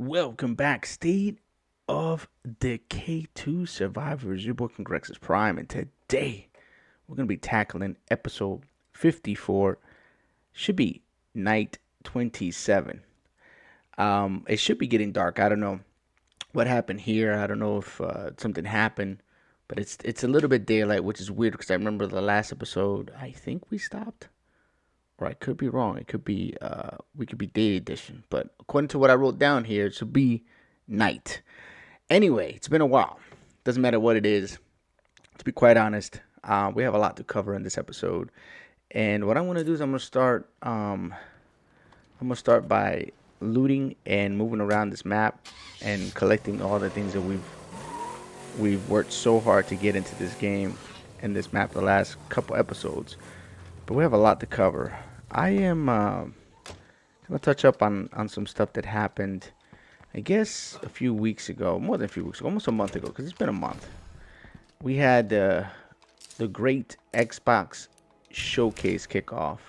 Welcome back, State of Decay 2 Survivors. Your boy Congrex's Prime, and today we're going to be tackling episode 54. Should be night 27. It should be getting dark. I don't know what happened here. I don't know if something happened, but it's a little bit daylight, which is weird because I remember the last episode. I think we stopped, or I could be wrong. It could be we could be day edition, but according to what I wrote down here, it should be night. Anyway, it's been a while. Doesn't matter what it is. To be quite honest, we have a lot to cover in this episode, and what I'm gonna do is I'm gonna start by looting and moving around this map and collecting all the things that we've worked so hard to get into this game and this map the last couple episodes. But we have a lot to cover. I am gonna touch up on some stuff that happened. I guess a few weeks ago, more than a few weeks ago, almost a month ago, because it's been a month. We had the great Xbox showcase kickoff,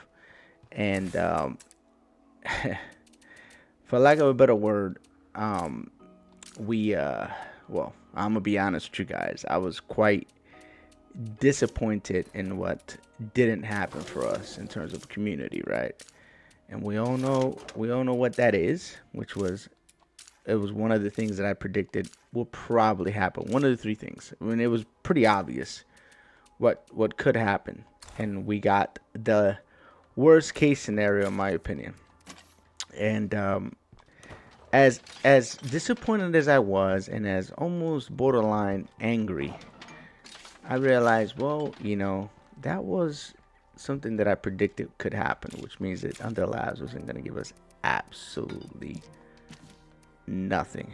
and for lack of a better word, we well, I'm gonna be honest with you guys. I was quite disappointed in what didn't happen for us in terms of community, right? And we all know what that is, which was it was one of the things that I predicted will probably happen. One of the three things. I mean, it was pretty obvious what could happen, and we got the worst case scenario, in my opinion. And as disappointed as I was, and as almost borderline angry, I realized, well, that was something that I predicted could happen, which means that Under Labs wasn't going to give us absolutely nothing.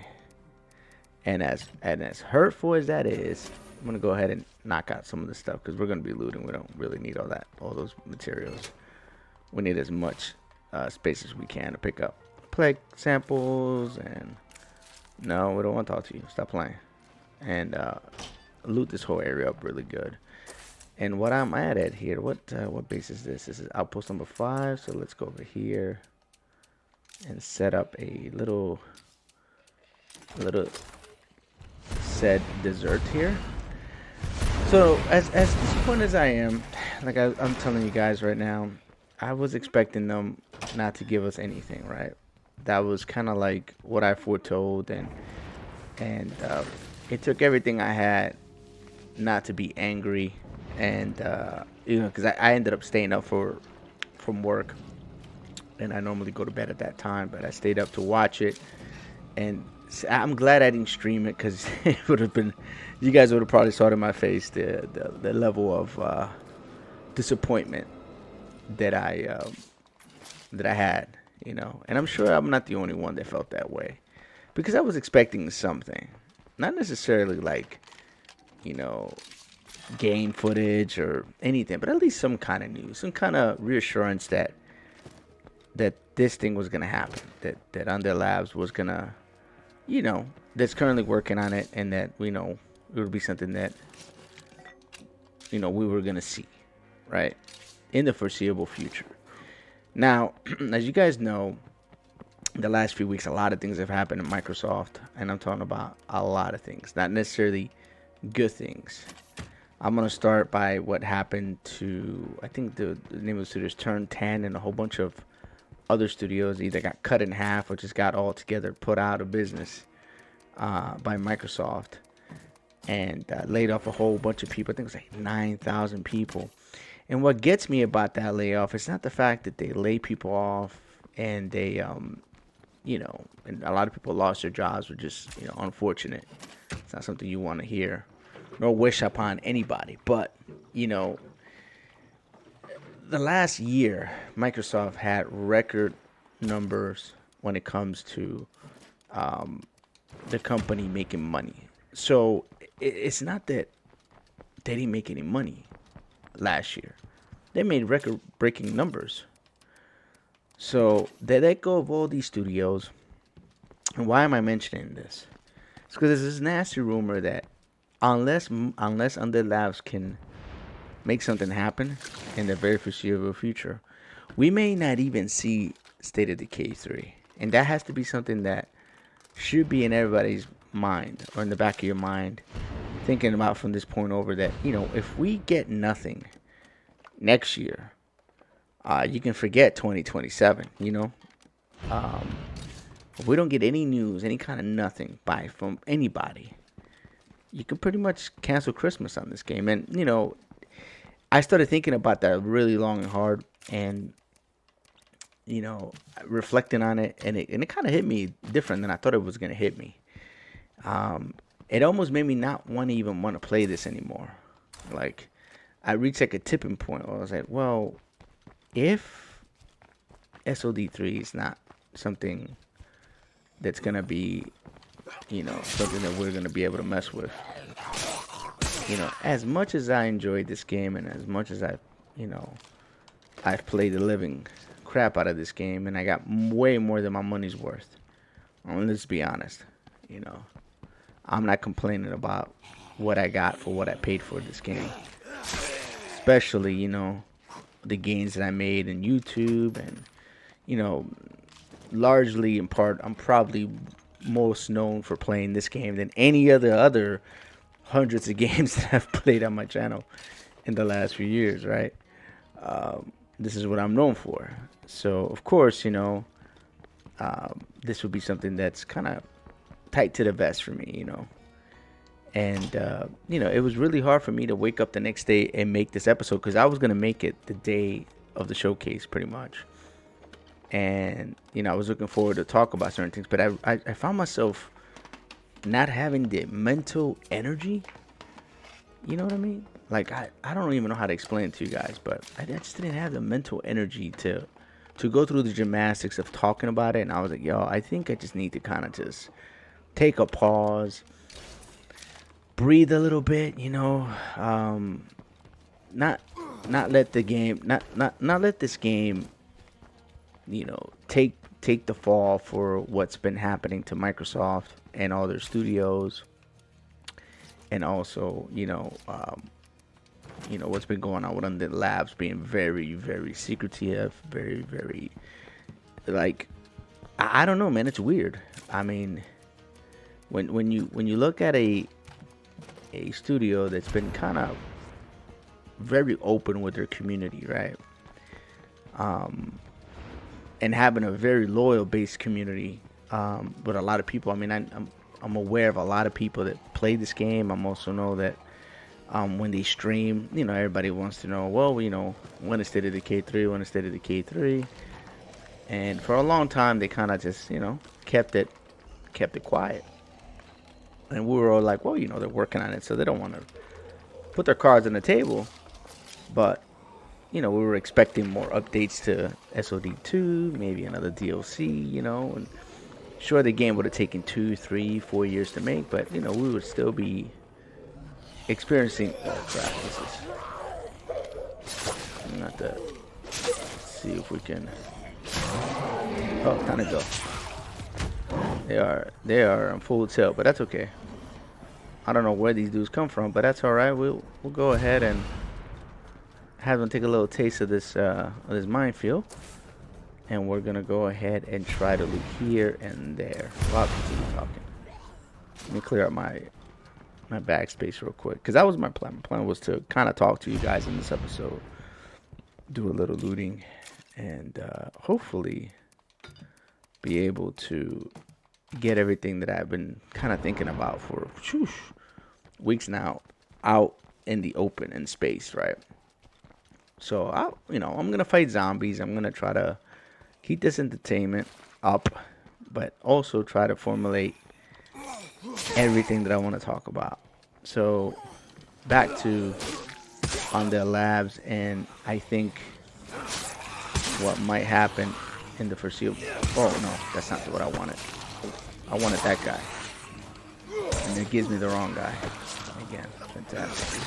And as hurtful as that is, I'm gonna go ahead and knock out some of the stuff because we're gonna be looting. We don't really need all those materials. We need as much space as we can to pick up plague samples. And no, we don't want to talk to you. Stop playing. And loot this whole area up really good. And what I'm at here, what base is this? This is outpost number 5. So let's go over here and set up a little said dessert here. So as disappointed as I am, like I'm telling you guys right now, I was expecting them not to give us anything, right? That was kind of like what I foretold, and it took everything I had not to be angry, and because I ended up staying up from work, and I normally go to bed at that time, but I stayed up to watch it, and I'm glad I didn't stream it because it would have been, you guys would have probably saw it in my face the level of disappointment that I had, and I'm sure I'm not the only one that felt that way because I was expecting something, not necessarily like, game footage or anything, but at least some kind of news, some kind of reassurance that this thing was gonna happen, that Under Labs was gonna, that's currently working on it, and that it would be something that we were gonna see, right, in the foreseeable future. Now, as you guys know, the last few weeks, a lot of things have happened in Microsoft, and I'm talking about a lot of things, not necessarily good things. I'm gonna start by what happened to, I think the name of the studio is Turn 10, and a whole bunch of other studios either got cut in half or just got all together put out of business by Microsoft, and laid off a whole bunch of people. I think it was like 9,000 people. And what gets me about that layoff is not the fact that they lay people off and they, and a lot of people lost their jobs, which is, unfortunate. It's not something you want to hear nor wish upon anybody. But, the last year, Microsoft had record numbers when it comes to the company making money. So it's not that they didn't make any money last year. They made record-breaking numbers. So they let go of all these studios. And why am I mentioning this? It's because there's this nasty rumor that unless Under Labs can make something happen in the very foreseeable future, we may not even see State of Decay 3. And that has to be something that should be in everybody's mind or in the back of your mind, thinking about from this point over that, if we get nothing next year, you can forget 2027, If we don't get any news, any kind of nothing from anybody, you can pretty much cancel Christmas on this game. And, I started thinking about that really long and hard, and, reflecting on it, and it kind of hit me different than I thought it was going to hit me. It almost made me not even want to play this anymore. Like, I reached like a tipping point where I was like, well, if SOD3 is not something that's going to be, something that we're going to be able to mess with, as much as I enjoyed this game and as much as I've played the living crap out of this game and I got way more than my money's worth. Let's be honest, I'm not complaining about what I got for what I paid for this game. Especially, the gains that I made in YouTube and, largely in part, I'm probably most known for playing this game than any other hundreds of games that I've played on my channel in the last few years, right? This is what I'm known for. So, of course, this would be something that's kind of tight to the vest for me, And, it was really hard for me to wake up the next day and make this episode because I was going to make it the day of the showcase pretty much. And, I was looking forward to talk about certain things, but I found myself not having the mental energy. You know what I mean? Like, I don't even know how to explain it to you guys, but I just didn't have the mental energy to go through the gymnastics of talking about it. And I was like, yo, I think I just need to kind of just take a pause, breathe a little bit, not let the game, not let this game, take the fall for what's been happening to Microsoft and all their studios, and also, what's been going on with Undead Labs being very, very secretive, very, very, like, I don't know, man, it's weird. I mean, when you look at a studio that's been kind of very open with their community, right? And having a very loyal based community, with a lot of people. I mean, I'm aware of a lot of people that play this game. I'm also know that when they stream, everybody wants to know, well, when is State of Decay 3, when is State of Decay 3, and for a long time they kind of just kept it quiet. And we were all like, well, they're working on it, so they don't want to put their cards on the table. But, we were expecting more updates to SOD2, maybe another DLC, and sure, the game would have taken 2, 3, 4 years to make, but, we would still be experiencing, oh, crap, this is, I'm not to see if we can, oh, kind of go. They are on full tilt, but that's okay. I don't know where these dudes come from, but that's all right. We'll go ahead and have them take a little taste of this minefield, and we're gonna go ahead and try to loot here and there. I'll continue talking. Let me clear up my backspace real quick, because that was my plan. My plan was to kind of talk to you guys in this episode, do a little looting, and hopefully be able to get everything that I've been kind of thinking about for weeks now out in the open in space, right? So I'm gonna fight zombies. I'm gonna try to keep this entertainment up, but also try to formulate everything that I want to talk about. So back to Undead Labs, and I think what might happen in the foreseeable. Oh no, that's not what I wanted. I wanted that guy, and it gives me the wrong guy. Again, fantastic.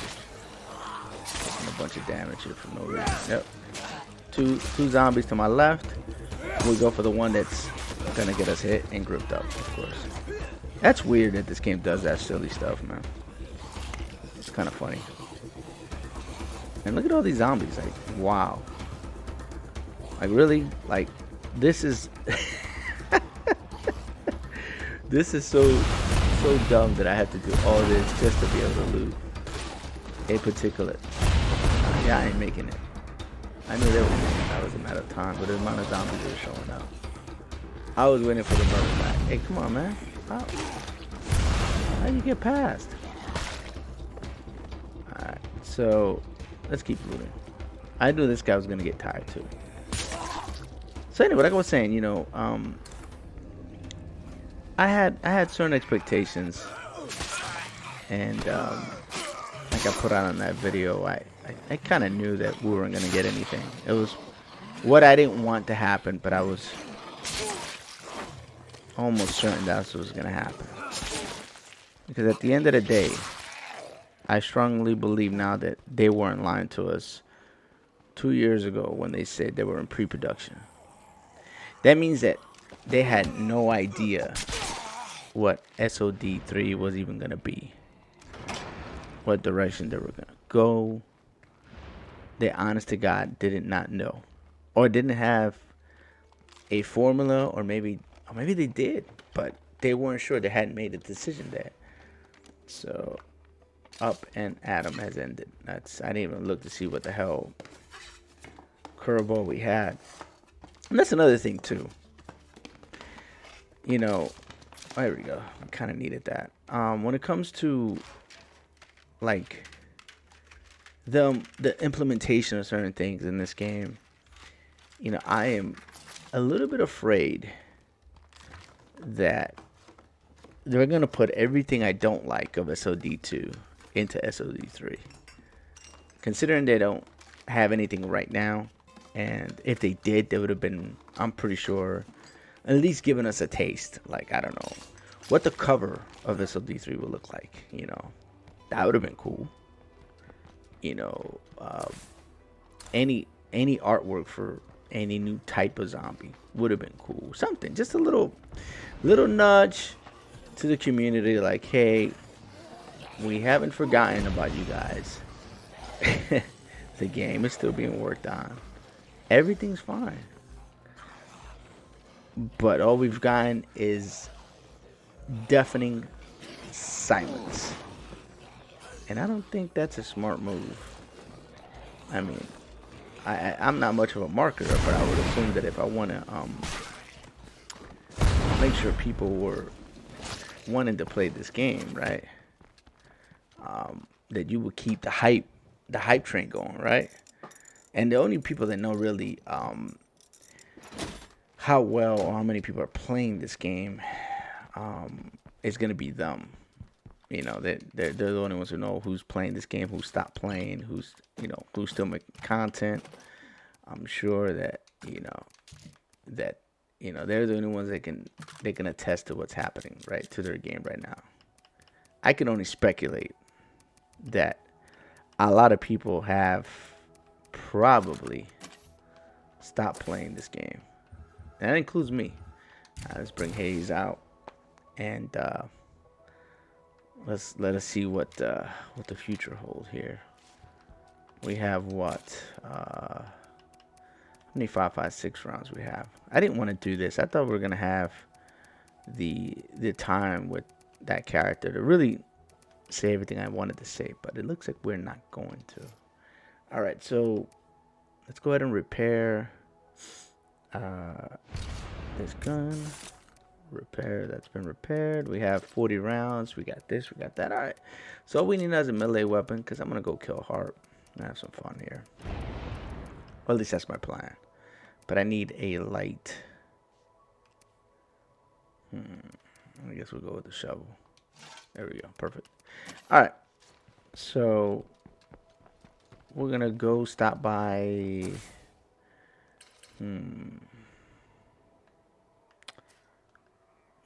Taking a bunch of damage here for no reason. Yep. Two zombies to my left. We go for the one that's gonna get us hit and gripped up, of course. That's weird that this game does that silly stuff, man. It's kind of funny. And look at all these zombies. Like, wow. Like, really? Like, this is This is so dumb that I have to do all this just to be able to loot a particular. Yeah, I ain't making it. I knew they were making it. That was a matter of time, but the amount of zombies that were showing up. I was waiting for the murder back. Hey, come on, man. How you get past? Alright, so let's keep looting. I knew this guy was gonna get tired too. So anyway, like I was saying, you know, I had certain expectations, and like I put out on that video, I kind of knew that we weren't gonna get anything. It was what I didn't want to happen, but I was almost certain that's what was gonna happen. Because at the end of the day, I strongly believe now that they weren't lying to us 2 years ago when they said they were in pre-production. That means that they had no idea what SOD3 was even going to be, what direction they were going to go. They, honest to God, did not know, or didn't have a formula, or maybe they did, but they weren't sure. They hadn't made a decision there. So, up and Adam has ended. I didn't even look to see what the hell curveball we had. And that's another thing too. You know, there we go. I kind of needed that. When it comes to like the implementation of certain things in this game, you know, I am a little bit afraid that they're gonna put everything I don't like of SOD2 into SOD3. Considering they don't have anything right now, and if they did, they would have been, I'm pretty sure, at least giving us a taste. Like, I don't know what the cover of SOD3 would look like. You know, that would have been cool. You know, any artwork for any new type of zombie would have been cool. Something, just a little nudge to the community, like, hey, we haven't forgotten about you guys. The game is still being worked on. Everything's fine. But all we've gotten is deafening silence. And I don't think that's a smart move. I mean, I'm not much of a marketer, but I would assume that if I want to make sure people were wanting to play this game, right? That you would keep the hype train going, right? And the only people that know really how well or how many people are playing this game is going to be them. You know, they're the only ones who know who's playing this game, who stopped playing, who's still making content. I'm sure that they're the only ones that can attest to what's happening, right, to their game right now. I can only speculate that a lot of people have probably stopped playing this game. And that includes me. Let's bring Hayes out, and let us see what the future holds here. We have what? How many 5.56 rounds we have? I didn't want to do this. I thought we were gonna have the time with that character to really say everything I wanted to say, but it looks like we're not going to. All right, so let's go ahead and repair this gun. Repair, that's been repaired. We have 40 rounds. We got this, we got that. All right, so all we need now is a melee weapon, because I'm gonna go kill Harp and have some fun here. Well, at least that's my plan. But I need a light. I guess we'll go with the shovel. There we go. Perfect. All right. So we're gonna go stop by.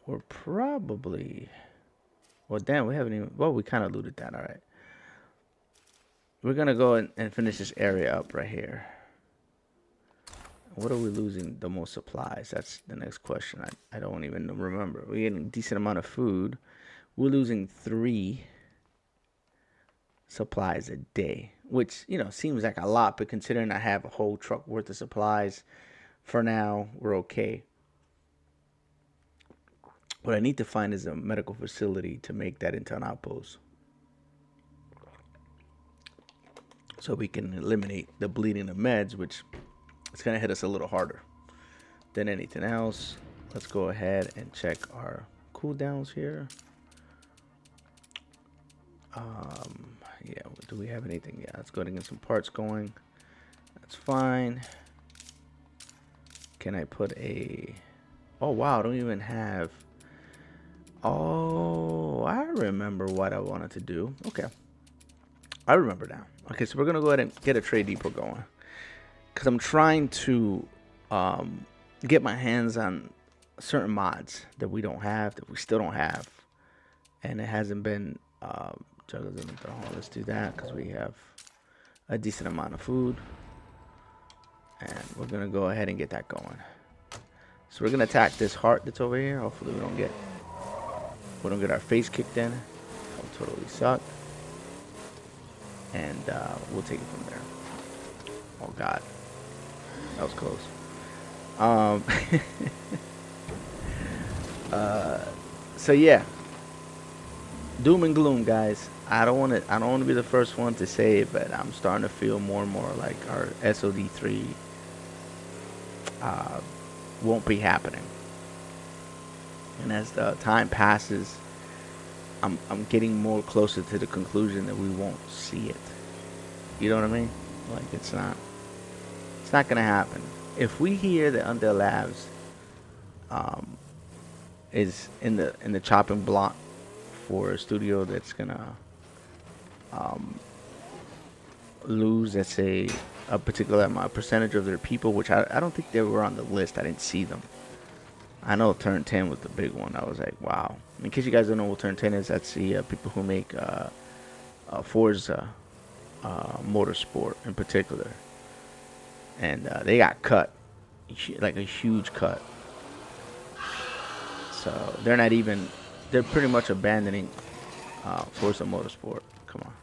We're probably. Well, damn, we haven't even. Well, we kind of looted that. All right. We're gonna go and finish this area up right here. What are we losing the most supplies? That's the next question. I don't even remember. We're getting a decent amount of food. We're losing 3 supplies a day, which, seems like a lot, but considering I have a whole truck worth of supplies, for now, we're okay. What I need to find is a medical facility to make that into an outpost, so we can eliminate the bleeding of meds, which is going to hit us a little harder than anything else. Let's go ahead and check our cooldowns here. Yeah, do we have anything? Yeah, let's go ahead and get some parts going. That's fine. Can I put a... Oh, wow, I don't even have... Oh, I remember what I wanted to do. Okay. I remember now. Okay, so we're going to go ahead and get a trade depot going. Because I'm trying to get my hands on certain mods that we don't have, that we still don't have. And it hasn't been... juggles in the throne. Let's do that because we have a decent amount of food. And we're going to go ahead and get that going. So we're going to attack this heart that's over here. Hopefully we don't get our face kicked in. That would totally suck. And we'll take it from there. Oh, God. That was close. So, yeah. Doom and gloom, guys. I don't want to be the first one to say it, but I'm starting to feel more and more like our SOD3 won't be happening. And as the time passes, I'm getting more closer to the conclusion that we won't see it. You know what I mean? Like it's not gonna happen. If we hear that Undead Labs is in the chopping block for a studio that's gonna lose, let's say, a particular amount, percentage of their people, which I don't think they were on the list. I didn't see them. I know Turn 10 was the big one. I was like, wow. In case you guys don't know what Turn 10 is, that's the people who make Forza Motorsport in particular. And they got cut, like a huge cut. So they're pretty much abandoning Forza Motorsport. Come on.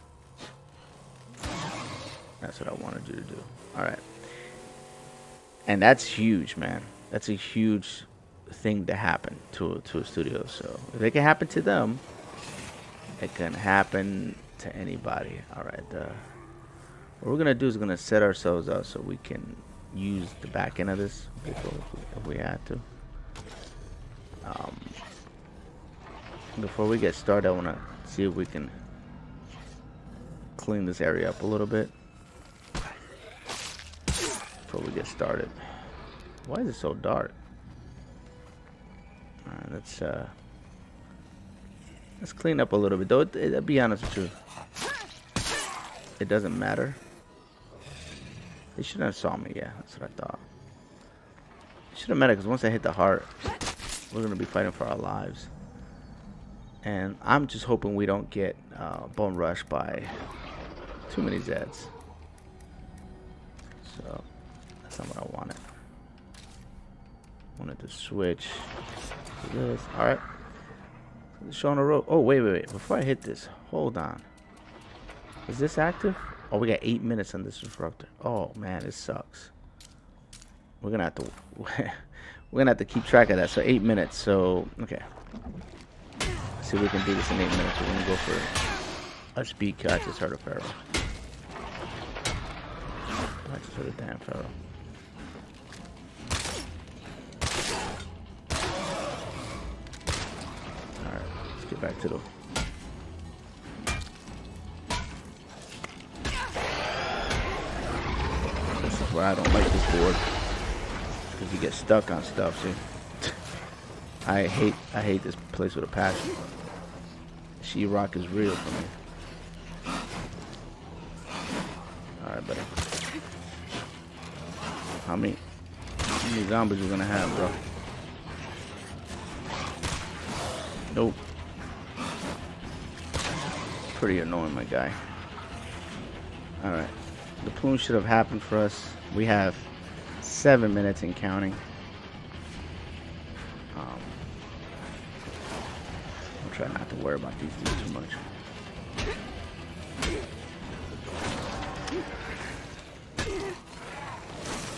That's what I wanted you to do. All right. And that's huge, man. That's a huge thing to happen to a studio. So if it can happen to them, it can happen to anybody. All right. What we're gonna do is we're gonna set ourselves up so we can use the back end of this if we had to. Before we get started, I want to see if we can clean this area up a little bit before we get started. Why is it so dark? Alright, let's clean up a little bit. Though, I'll be honest with you, it doesn't matter. They shouldn't have saw me. Yeah, that's what I thought. It shouldn't matter because once I hit the heart, we're gonna be fighting for our lives. And I'm just hoping we don't get bone rushed by too many Zeds. So that's not what I wanted. I wanted to switch to this. All right. Show on the road. Oh, wait. Before I hit this, hold on. Is this active? Oh, we got 8 minutes on this disruptor. Oh man, this sucks. We're gonna have to we're gonna have to keep track of that. So 8 minutes. So okay. Let's see if we can do this in 8 minutes. We're gonna go for a speed cut. I just heard a Pharaoh. I just heard a damn Pharaoh. Alright, let's get back to the this is why I don't like this board. Because you get stuck on stuff, see? I hate this place with a passion. She-Rock is real for me. Alright, buddy. How many zombies you gonna have, bro? Nope. Pretty annoying, my guy. Alright. The plume should have happened for us. We have 7 minutes and counting. I'll try not to worry about these things too much.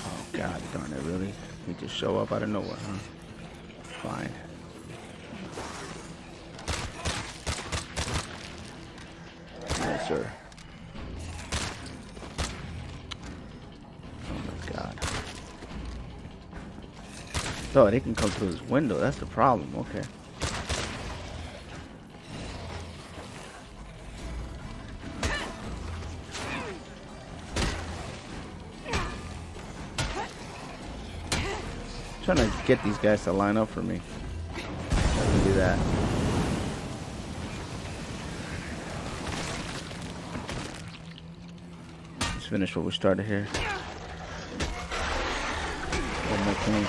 Oh god darn it, really? You just show up out of nowhere, huh? Fine. sir. Oh my god. Oh, they can come through this window. That's the problem. Okay. Trying to get these guys to line up for me. I can do that. Let's finish what we started here. One more thing.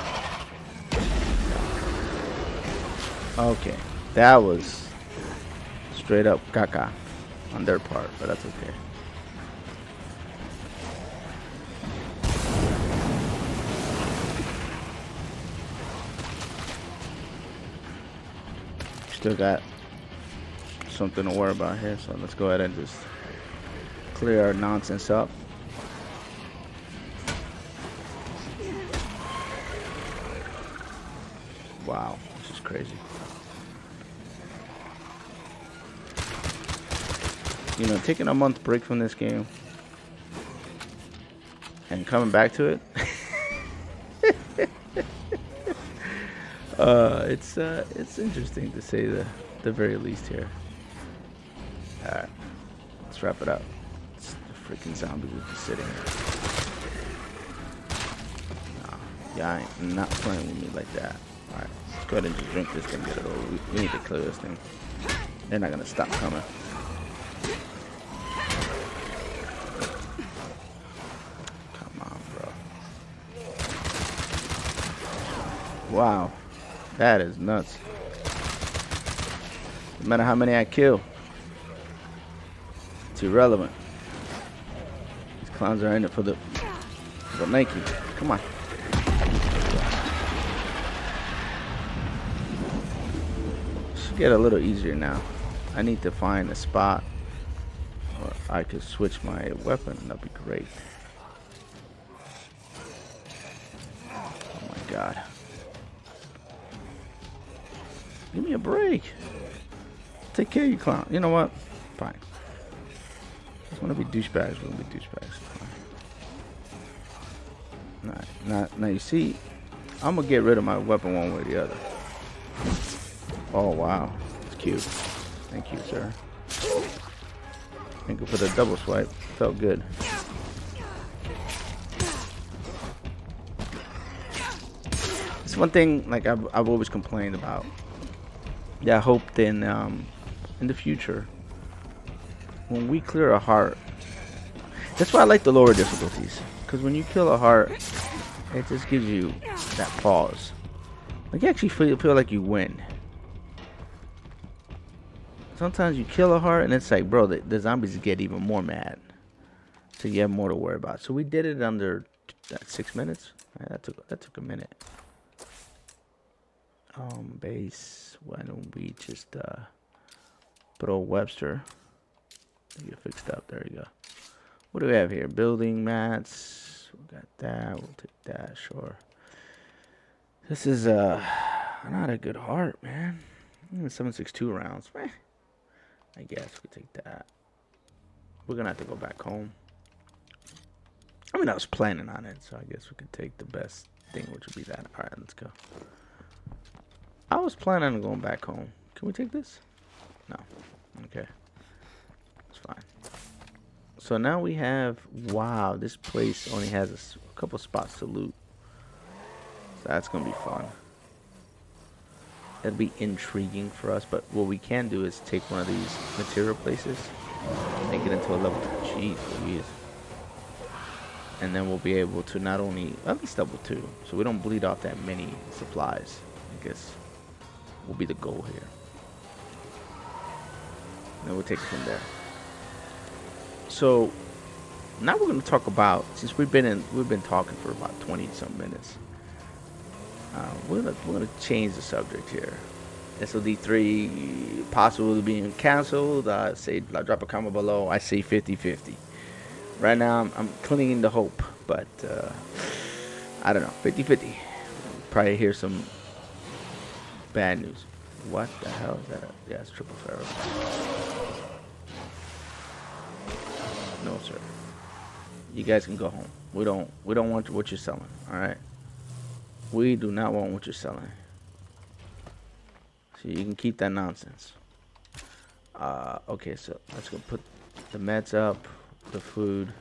Okay, that was straight up caca on their part, but that's okay. Still got something to worry about here, so let's go ahead and just clear our nonsense up. Wow, this is crazy. You know, taking a month break from this game and coming back to it. It's interesting to say the very least here. Alright, let's wrap it up. It's the freaking zombies are just sitting here. Nah, y'all ain't not playing with me like that. Alright, let's go ahead and just drink this thing, get it over. We need to clear this thing. They're not gonna stop coming. Come on, bro. Wow. That is nuts. No matter how many I kill, it's irrelevant. These clowns are in it for the Nike. Come on. Should get a little easier now. I need to find a spot where I could switch my weapon. That'd be great. Oh my god. Give me a break. Take care of you, clown. You know what? Fine. Just want to be douchebags. We'll be douchebags. Now you see, I'm gonna get rid of my weapon one way or the other. Oh wow, it's cute. Thank you, sir. Thank you for the double swipe. Felt good. It's one thing like I've always complained about. Yeah, I hope then in the future, when we clear a heart, that's why I like the lower difficulties. Because when you kill a heart, it just gives you that pause. Like you actually feel like you win. Sometimes you kill a heart and it's like, bro, the zombies get even more mad. So you have more to worry about. So we did it under 6 minutes. Right, that took a minute. Base. Why don't we just throw Webster? Get fixed up. There you go. What do we have here? Building mats. We got that. We'll take that. Sure. This is not a good heart, man. 7.62 rounds. I guess we take that. We're gonna have to go back home. I mean, I was planning on it, so I guess we could take the best thing, which would be that. All right, let's go. I was planning on going back home. Can we take this? No. Okay. It's fine. So now we have... Wow, this place only has a couple spots to loot. So that's going to be fun. That'll be intriguing for us. But what we can do is take one of these material places and get into a level... Jeez Louise. And then we'll be able to not only... At least level 2. So we don't bleed off that many supplies. I guess... will be the goal here. And then we'll take it from there. So now we're going to talk about, since we've been talking for about 20-some minutes. We're gonna change the subject here. SOD3 possibly being canceled. Say drop a comment below. I say 50-50. Right now I'm clinging to hope, but I don't know. 50-50. Probably hear some bad news. What the hell is that? Yeah, it's triple ferro. No, sir. You guys can go home. We don't want what you're selling. All right. We do not want what you're selling. So you can keep that nonsense. Okay, so let's go put the meds up, the food.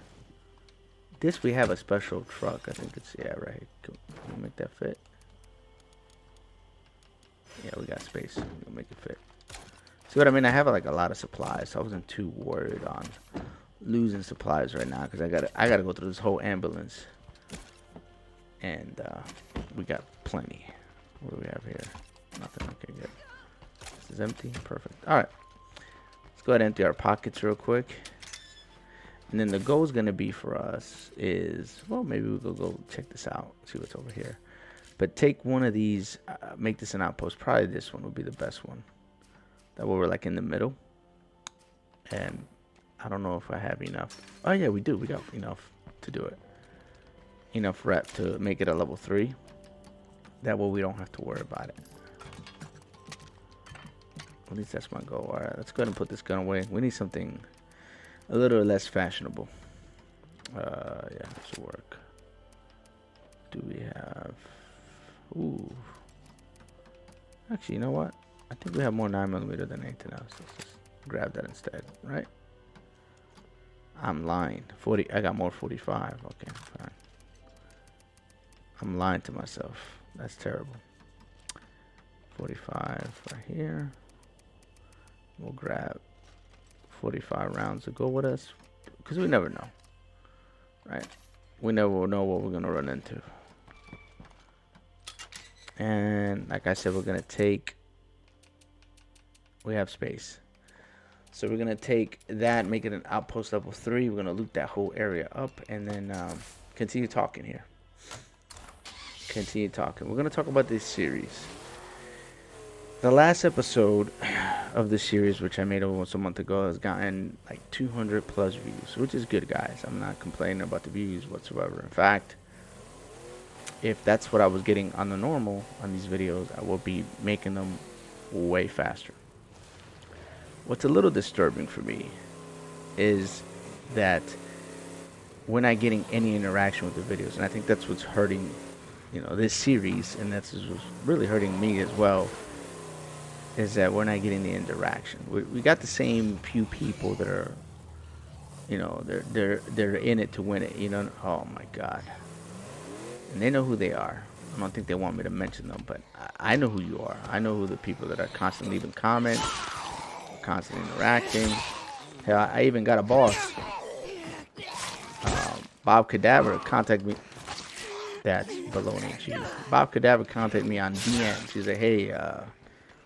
This we have a special truck. I think it's right. Can we make that fit? Yeah, we got space. We'll make it fit. See what I mean? I have like a lot of supplies, so I wasn't too worried on losing supplies right now because I gotta go through this whole ambulance, and we got plenty. What do we have here? Nothing. Okay, good. This is empty. Perfect. All right. Let's go ahead and empty our pockets real quick. And then the goal is going to be for us is, well, maybe we'll go check this out, see what's over here. But take one of these, make this an outpost. Probably this one would be the best one. That way we're like in the middle. And I don't know if I have enough. Oh, yeah, we do. We got enough to do it. Enough rep to make it a level 3. That way we don't have to worry about it. At least that's my goal. All right, let's go ahead and put this gun away. We need something a little less fashionable. Yeah, this will work. Do we have... Ooh. Actually, you know what? I think we have more 9mm than anything else. Let's just grab that instead, right? I'm lying. 40. I got more 45. Okay, fine. I'm lying to myself. That's terrible. 45 right here. We'll grab 45 rounds to go with us, because we never know, right? We never will know what we're gonna run into. And like I said, we're gonna take, we have space, so we're gonna take that, make it an outpost level 3. We're gonna loot that whole area up, and then continue talking here. Continue talking. We're gonna talk about this series. The last episode of the series, which I made almost a month ago, has gotten like 200 plus views, which is good, guys. I'm not complaining about the views whatsoever. In fact, if that's what I was getting on the normal on these videos, I will be making them way faster. What's a little disturbing for me is that we're not getting any interaction with the videos, and I think that's what's hurting, this series, and that's what's really hurting me as well. Is that we're not getting the interaction. We got the same few people that are, they're in it to win it. Oh my God. And they know who they are. I don't think they want me to mention them, but I know who you are. I know who the people that are constantly leaving comments, constantly interacting. Hell, I even got a boss. Bob Cadaver contacted me. That's baloney. Bob Cadaver contacted me on DM. She's like, hey,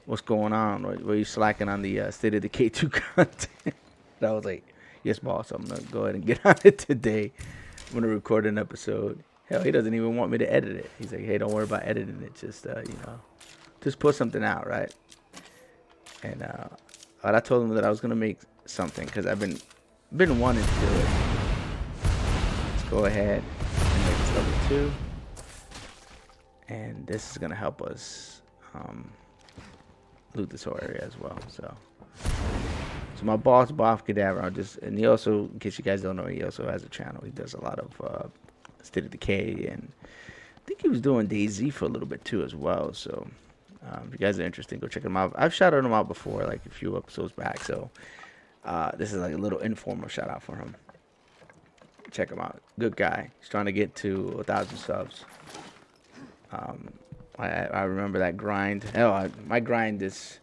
what's going on? Were you slacking on the State of Decay 2 content? And I was like, yes, boss. I'm going to go ahead and get on it today. I'm going to record an episode. Hell, he doesn't even want me to edit it. He's like, hey, don't worry about editing it. Just, just put something out, right? And I told him that I was going to make something because I've been wanting to do it. Let's go ahead and make this level 2. And this is going to help us loot this whole area as well. So my boss, Bob Cadaver, and he also, in case you guys don't know, he also has a channel. He does a lot of State of Decay, and I think he was doing DayZ for a little bit too as well. So if you guys are interested, go check him out. I've shouted him out before, like a few episodes back. So this is like a little informal shout out for him. Check him out. Good guy. He's trying to get to 1,000 subs. I remember that grind. Hell, my grind has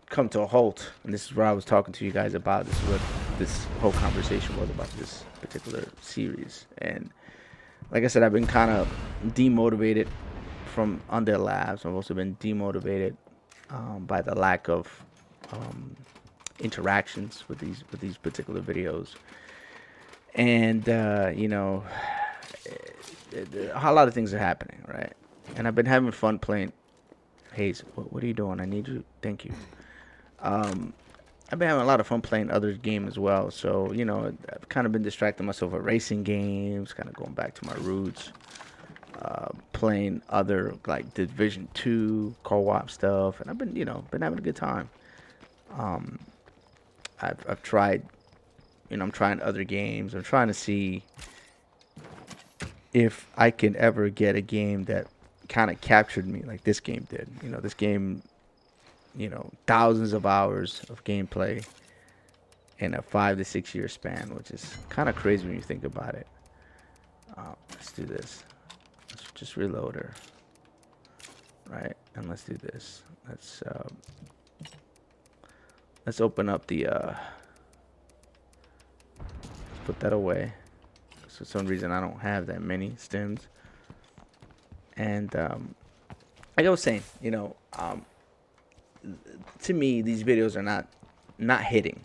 come to a halt, and this is what I was talking to you guys about. This is what this whole conversation was about, this particular series. And like I said, I've been kind of demotivated from Under Labs. I've also been demotivated by the lack of interactions with these particular videos. And a lot of things are happening, right? And I've been having fun playing. Hayes, what are you doing? I need you. Thank you. I've been having a lot of fun playing other games as well. So, I've kind of been distracting myself with racing games, kind of going back to my roots. Playing other, like, Division 2, co-op stuff. And I've been, been having a good time. I've tried I'm trying other games. I'm trying to see if I can ever get a game that kind of captured me like this game did. This game, thousands of hours of gameplay in a 5 to 6 year span, which is kind of crazy when you think about it. Let's do this. Let's just reload her. Right, and let's do this. Let's open up the let's put that away. For some reason I don't have that many stems. And like I was saying, to me these videos are not hitting.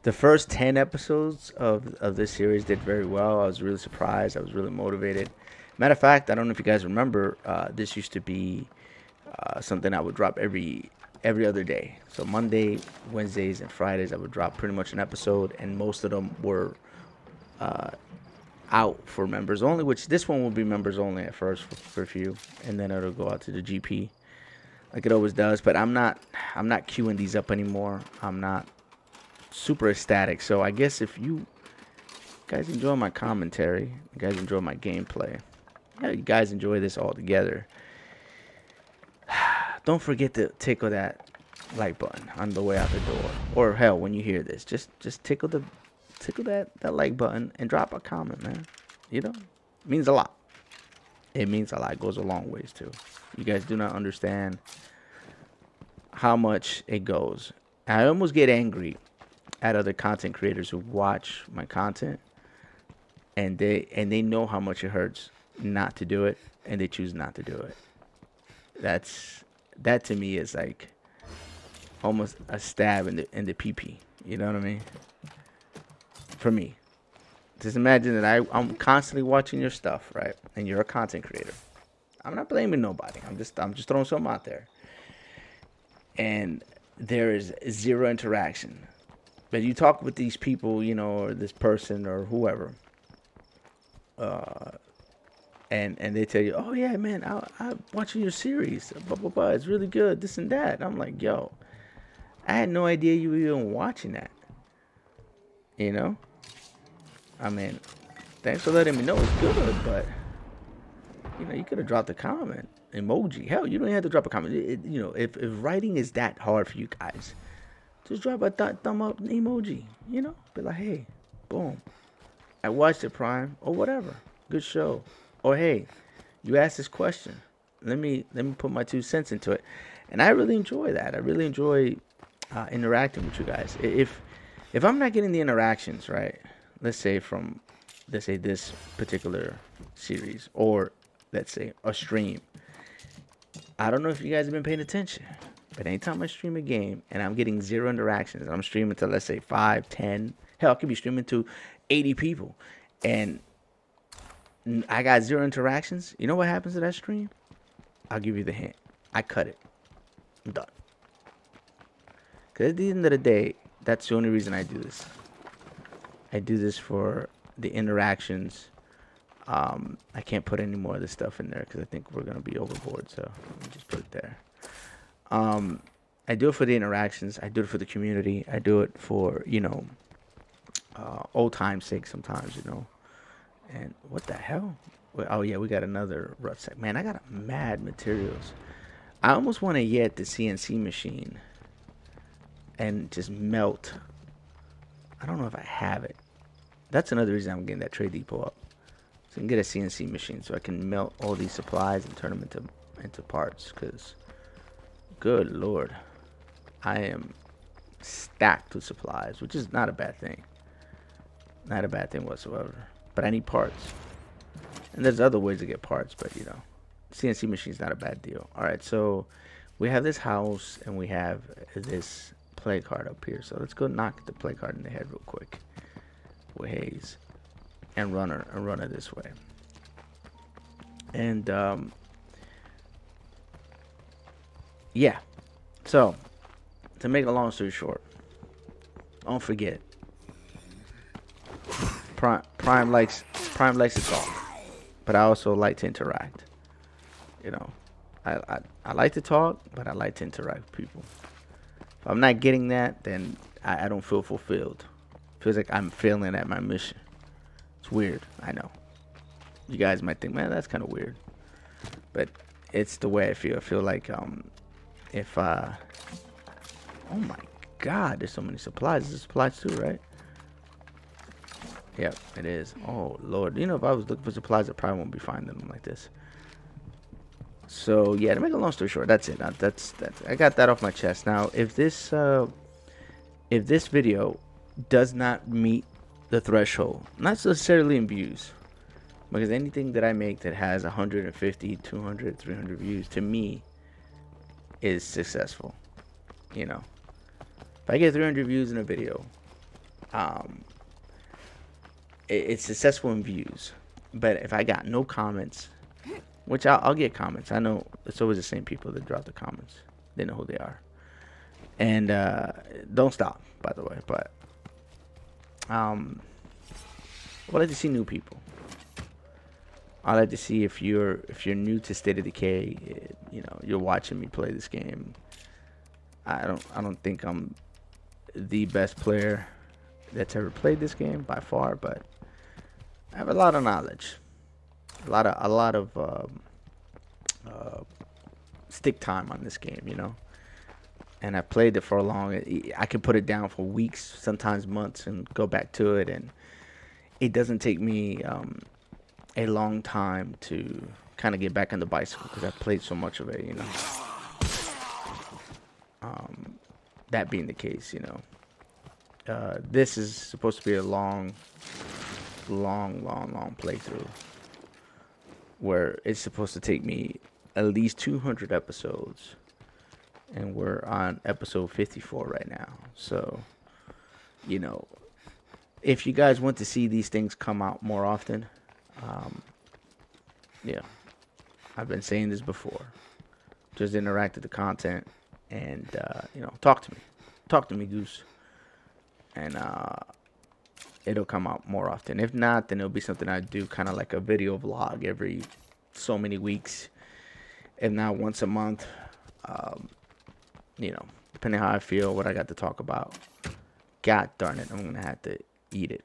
The first 10 episodes of this series did very well. I was really surprised. I was really motivated. Matter of fact, I don't know if you guys remember, this used to be something I would drop every other day. So Monday, Wednesdays, and Fridays I would drop pretty much an episode, and most of them were out for members only, which this one will be members only at first for a few, and then it'll go out to the GP like it always does. But I'm not queuing these up anymore. I'm not super ecstatic. So I guess if you guys enjoy my commentary, you guys enjoy my gameplay, yeah, you guys enjoy this all together, don't forget to tickle that like button on the way out the door, or hell, when you hear this, just tickle that like button and drop a comment, man. It means a lot. It means a lot. It goes a long ways too. You guys do not understand how much it goes. I almost get angry at other content creators who watch my content, and they know how much it hurts not to do it, and they choose not to do it. That to me is like almost a stab in the pee. You know what I mean? For me, just imagine that I'm constantly watching your stuff, right? And you're a content creator. I'm not blaming nobody. I'm just throwing something out there. And there is zero interaction. But you talk with these people, or this person or whoever, and they tell you, oh yeah, man, I'm watching your series, blah blah blah, it's really good, this and that. I'm like, yo, I had no idea you were even watching that. I mean, thanks for letting me know it's good, but you could have dropped a comment, emoji. Hell, you don't even have to drop a comment. If writing is that hard for you guys, just drop a thumb up emoji. Be like, hey, boom, I watched it, Prime, or whatever. Good show. Or hey, you asked this question. Let me put my 2 cents into it, and I really enjoy that. I really enjoy interacting with you guys. If I'm not getting the interactions, right? Let's say this particular series, or let's say a stream. I don't know if you guys have been paying attention, but anytime I stream a game and I'm getting zero interactions, and I'm streaming to, let's say, 5, 10, hell, I could be streaming to 80 people, and I got zero interactions. You know what happens to that stream? I'll give you the hint. I cut it. I'm done. Because at the end of the day, that's the only reason I do this. I do this for the interactions. I can't put any more of this stuff in there because I think we're going to be overboard. So let me just put it there. I do it for the interactions. I do it for the community. I do it for, old time's sake sometimes, And what the hell? Oh, yeah, we got another rucksack. Man, I got mad materials. I almost want to get the CNC machine and just melt. I don't know if I have it. That's another reason I'm getting that trade depot up. So I can get a CNC machine so I can melt all these supplies and turn them into parts. Because, good Lord, I am stacked with supplies, which is not a bad thing. Not a bad thing whatsoever. But I need parts. And there's other ways to get parts, but CNC machine's not a bad deal. Alright, so we have this house and we have this play card up here. So let's go knock the play card in the head real quick with Haze and run her this way. And yeah. So to make a long story short, don't forget, Prime likes to talk, but I also like to interact. I like to talk, but I like to interact with people. If I'm not getting that, then I don't feel fulfilled. Feels like I'm failing at my mission. It's weird. I know. You guys might think, man, that's kind of weird. But it's the way I feel. I feel like if oh my God, there's so many supplies. There's supplies too, right? Yep, it is. Oh Lord, you know, if I was looking for supplies, I probably won't be finding them like this. So yeah, to make a long story short, that's it. That's I got that off my chest. Now, if this video does not meet the threshold, not necessarily in views, because anything that I make that has 150, 200, 300 views, to me, is successful. You know, if I get 300 views in a video, it's successful in views. But if I got no comments, which I'll get comments. I know it's always the same people that drop the comments. They know who they are. And don't stop, by the way. But I would like to see new people. I like to see if you're new to State of Decay, you know, you're watching me play this game. I don't think I'm the best player that's ever played this game by far, but I have a lot of knowledge, a lot of stick time on this game, you know. And I played it for a long. I could put it down for weeks, sometimes months, and go back to it, and it doesn't take me a long time to kind of get back on the bicycle because I played so much of it, you know. That being the case, you know, this is supposed to be a long playthrough where it's supposed to take me at least 200 episodes, and we're on episode 54 right now. So, you know, if you guys want to see these things come out more often, yeah, I've been saying this before. Just interact with the content, and you know, talk to me, Goose, and it'll come out more often. If not, then it'll be something I do, kind of like a video vlog every so many weeks, if not once a month. You know, depending how I feel, what I got to talk about. God darn it, I'm gonna have to eat it.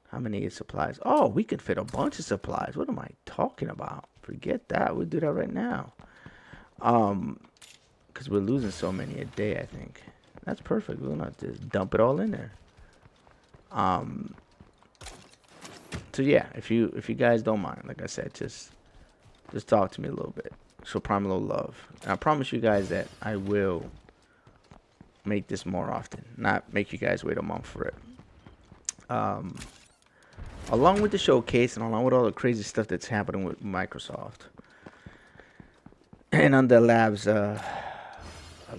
How many supplies? Oh, we could fit a bunch of supplies. What am I talking about? Forget that. We'll do that right now. Because we're losing so many a day, I think. That's perfect. We'll not just dump it all in there. So yeah, if you guys don't mind, like I said, just talk to me a little bit. Show Prime a little love. And I promise you guys that I will make this more often. Not make you guys wait a month for it. Along with the showcase and along with all the crazy stuff that's happening with Microsoft and on the labs,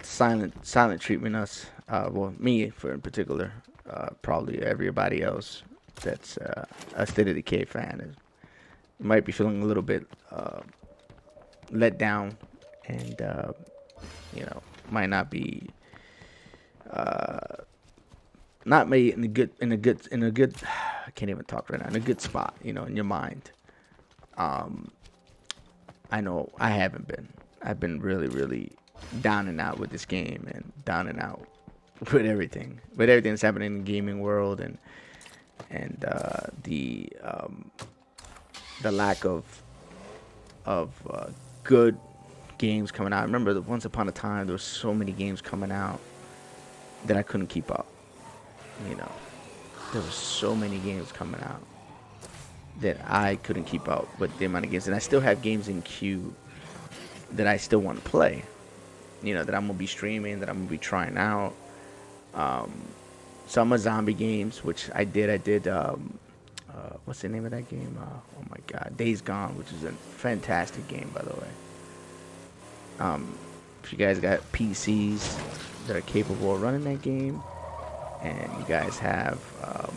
silent treatment us. Well, me in particular. Probably everybody else that's a State of Decay fan might be feeling a little bit let down, and you know, might not be not made in a good I can't even talk right now, in a good spot, you know, in your mind. I know I haven't been. I've been really down and out with this game, and down and out with everything that's happening in the gaming world, and the lack of good games coming out. I remember that once upon a time there was so many games coming out that I couldn't keep up. You know, there were so many games coming out that I couldn't keep up with the amount of games, and I still have games in queue that I still want to play. You know, that I'm gonna be streaming, that I'm gonna be trying out. Some are zombie games, which I did. What's the name of that game? Oh my God, Days Gone, which is a fantastic game, by the way. If you guys got PCs that are capable of running that game, and you guys have a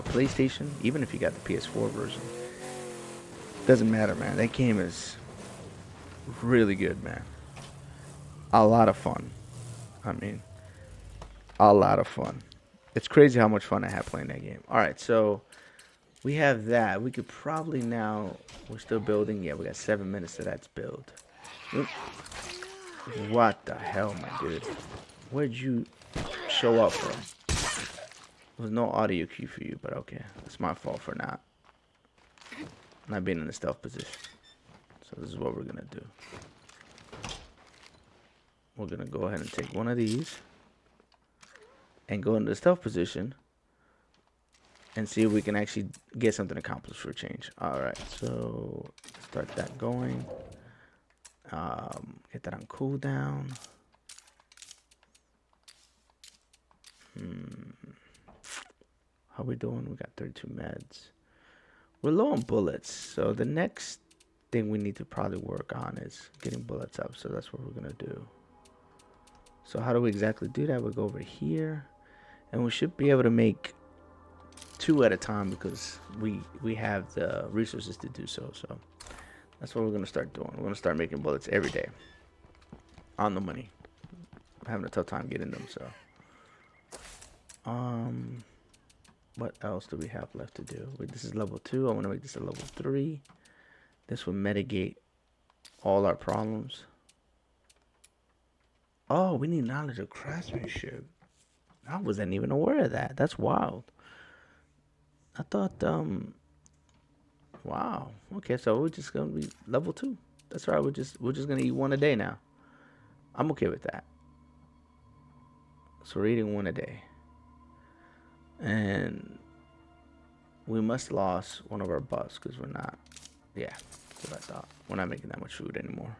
PlayStation, even if you got the PS4 version, doesn't matter, man. That game is really good, man. A lot of fun. I mean, a lot of fun. It's crazy how much fun I have playing that game. All right, so we have that. We could probably now, we're still building. Yeah, we got 7 minutes to that's build. Oop. What the hell, my dude? Where'd you show up from? There was no audio cue for you, but okay. It's my fault for not being in the stealth position. So this is what we're gonna do. We're gonna go ahead and take one of these and go into the stealth position and see if we can actually get something accomplished for a change. Alright, so start that going. Get that on cooldown. How we doing? We got 32 meds. We're low on bullets, so the next thing we need to probably work on is getting bullets up. So that's what we're gonna do. So how do we exactly do that? We go over here, and we should be able to make 2 at a time because we have the resources to do so. So that's what we're gonna start doing. We're gonna start making bullets every day on the money. I'm having a tough time getting them. So what else do we have left to do? Wait, this is level 2. I want to make this a level 3. This will mitigate all our problems. Oh, we need knowledge of craftsmanship. I wasn't even aware of that. That's wild. I thought, wow. Okay, so we're just gonna be level 2. That's right. We're just gonna eat 1 a day now. I'm okay with that. So we're eating 1 a day. And we must lose one of our buffs because we're not. Yeah, that's what I thought. We're not making that much food anymore.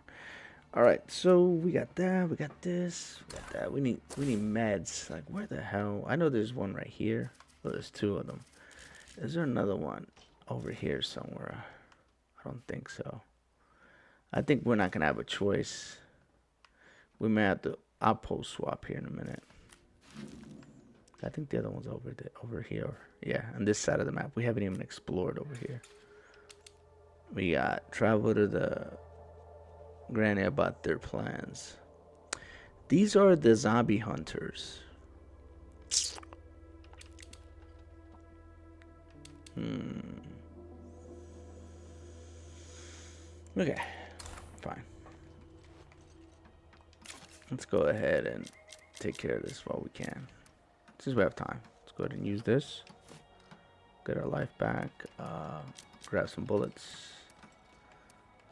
All right, so we got that. We got this. We got that. We need meds. Like, where the hell? I know there's one right here. Well, there's 2 of them. Is there another one over here somewhere? I don't think so. I think we're not gonna have a choice. We may have to outpost swap here in a minute. I think the other one's over here. Yeah, on this side of the map. We haven't even explored over here. We got travel to the granny about their plans. These are the zombie hunters. Okay, fine. Let's go ahead and take care of this while we can. Since we have time, let's go ahead and use this. Get our life back. Grab some bullets.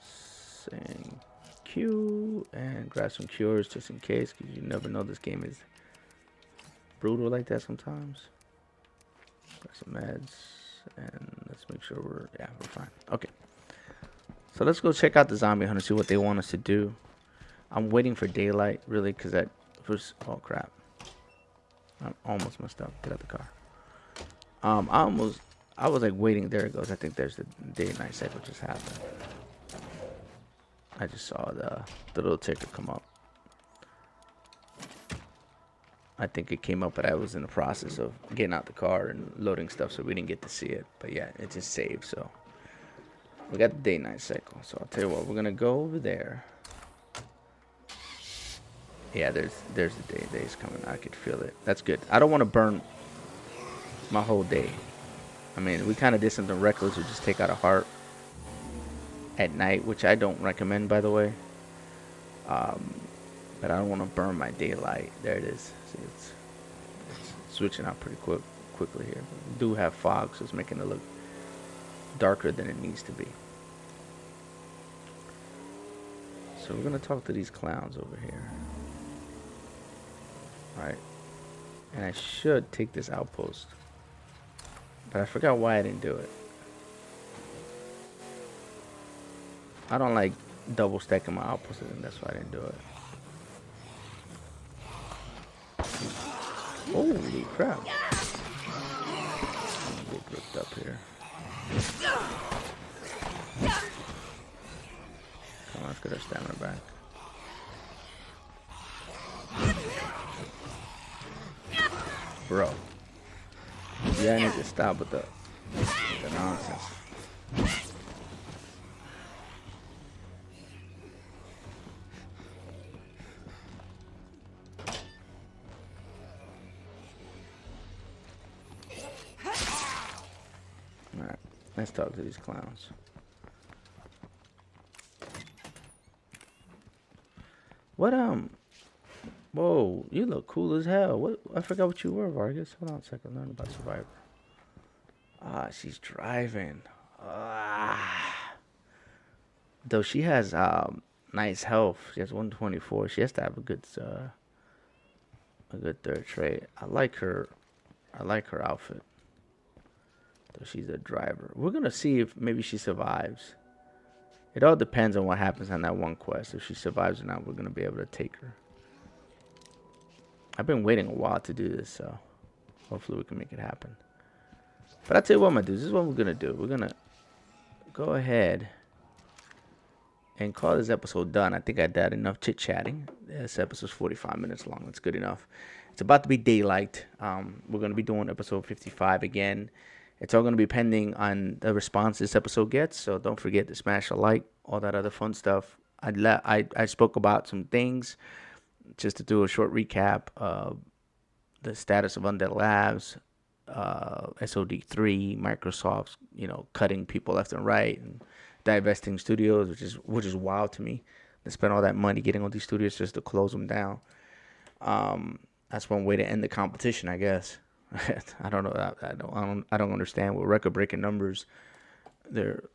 Saying Q and grab some cures just in case, because you never know, this game is brutal like that sometimes. Grab some meds and let's make sure we're fine. Okay. So let's go check out the zombie hunter, see what they want us to do. I'm waiting for daylight really, because that first. Oh crap. I almost messed up. Get out the car. I was like waiting. There it goes. I think there's the day and night cycle just happened. I just saw the little ticker come up. I think it came up, but I was in the process of getting out the car and loading stuff, so we didn't get to see it. But yeah, it just saved. So we got the day and night cycle. So I'll tell you what, we're gonna go over there. Yeah, there's the day's coming. I could feel it. That's good. I don't want to burn my whole day. I mean, we kind of did something reckless. We just take out a heart at night, which I don't recommend, by the way. But I don't want to burn my daylight. There it is. See, it's switching out pretty quickly here. We do have fog, so it's making it look darker than it needs to be. So we're gonna talk to these clowns over here. Right, and I should take this outpost, but I forgot why I didn't do it. I don't like double stacking my outposts, and that's why I didn't do it. Holy crap. I'm gonna get ripped up here. Come on, let's get our stamina back. Bro. Yeah, I need to stop with the nonsense. Alright, let's talk to these clowns. Whoa, you look cool as hell. What? I forgot what you were, Vargas. Hold on a second. Learn about Survivor. Ah, she's driving. Ah. Though she has nice health. She has 124. She has to have a good third trait. I like her. I like her outfit. Though she's a driver. We're gonna see if maybe she survives. It all depends on what happens on that one quest. If she survives or not, we're gonna be able to take her. I've been waiting a while to do this, so hopefully we can make it happen. But I'll tell you what I'm gonna do. This is what we're gonna do. We're gonna go ahead and call this episode done. I think I did enough chit chatting. This episode's 45 minutes long. That's good enough. It's about to be daylight. We're gonna be doing episode 55 again. It's all gonna be pending on the response this episode gets. So don't forget to smash a like, all that other fun stuff. I spoke about some things. Just to do a short recap, the status of Undead Labs, SOD3, Microsoft's, cutting people left and right and divesting studios, which is wild to me. They spent all that money getting all these studios just to close them down. That's one way to end the competition, I guess. I don't know. I don't understand. With record-breaking numbers, they're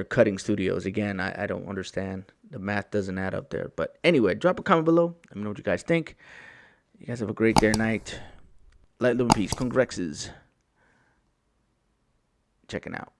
cutting studios again. I don't understand. The math doesn't add up there. But anyway, drop a comment below. Let me know what you guys think. You guys have a great day or night. Light, love, and peace. Congrexes. Checking out.